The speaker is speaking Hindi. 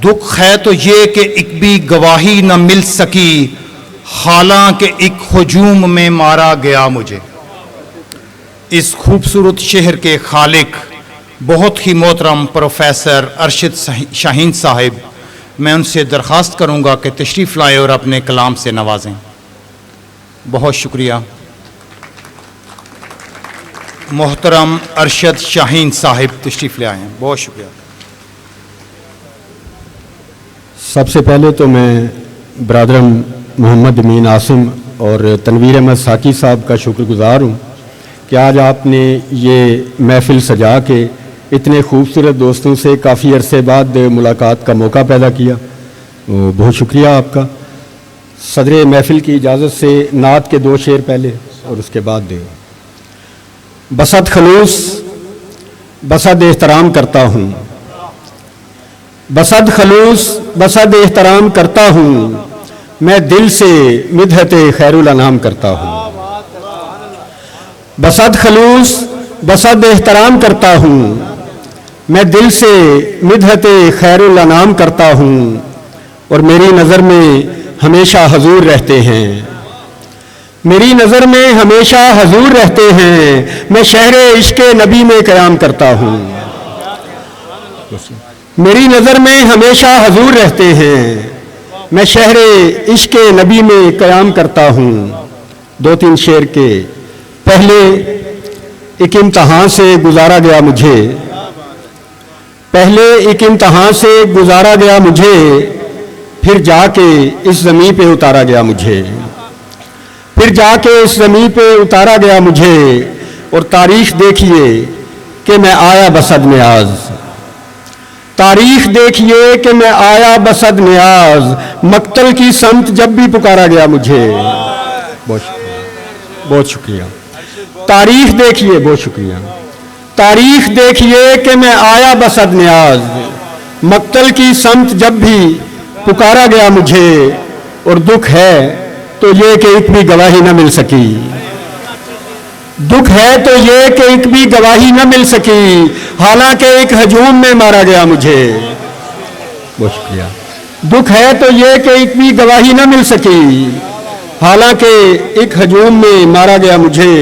दुख है तो ये कि एक भी गवाही न मिल सकी, हालांकि एक हुजूम में मारा गया मुझे। इस खूबसूरत शहर के खालिक बहुत ही मोहतरम प्रोफेसर अरशद शाहीन साहिब, मैं उनसे दरख्वास्त करूंगा कि तशरीफ़ लाएं और अपने कलाम से नवाजें। बहुत शुक्रिया। मोहतरम अरशद शाहीन साहिब तशरीफ़ ले आए हैं। बहुत शुक्रिया। सबसे पहले तो मैं ब्रादरम मोहम्मद अमीन आसिम और तनवीर अहमद साकी साहब का शुक्रगुज़ार हूँ कि आज आपने ये महफ़िल सजा के इतने खूबसूरत दोस्तों से काफ़ी अरसे बाद मुलाकात का मौका पैदा किया। बहुत शुक्रिया आपका। सदर महफ़िल की इजाज़त से नात के 2 शेर पहले और उसके बाद दे। बसद खलूस बसद एहतराम करता हूँ, बसद खलूस बसद एहतराम करता हूँ, मैं दिल से मिदहत खैरुल अनाम करता हूँ। बसद खलूस बसद एहतराम करता हूँ, मैं दिल से मिदहत खैरुल अनाम करता हूँ, और मेरी नज़र में हमेशा हजूर रहते हैं, मेरी नज़र में हमेशा हजूर रहते हैं, मैं शहरे इश्क़े नबी में क़याम करता हूँ। मेरी नज़र में हमेशा हजूर रहते हैं, मैं शहरे इश्क़े नबी में क़याम करता हूँ। 2-3 शेर के पहले एक इम्तहान से गुजारा गया मुझे, पहले एक इम्तहान से गुजारा गया मुझे, फिर जाके इस ज़मीं पे उतारा गया मुझे, फिर जाके इस ज़मीं पे उतारा गया मुझे, और तारीख़ देखिए कि मैं आया बसद न्याज, तारीख़ देखिए कि मैं आया बसद न्याज, मक्तल की समत जब भी पुकारा गया मुझे। बहुत शुक्रिया। तारीख़ देखिए, बहुत शुक्रिया। तारीख़ देखिए कि मैं आया बसद न्याज, मक्तल की समत जब भी पुकारा गया मुझे, और दुख है तो ये कि एक भी गवाही न मिल सकी, दुख है तो ये कि एक भी गवाही न मिल सकी, हालांकि एक हजूम में मारा गया मुझे। बहुत शुक्रिया। दुख है तो ये कि एक भी गवाही न मिल सकी, हालांकि एक हजूम में मारा गया मुझे,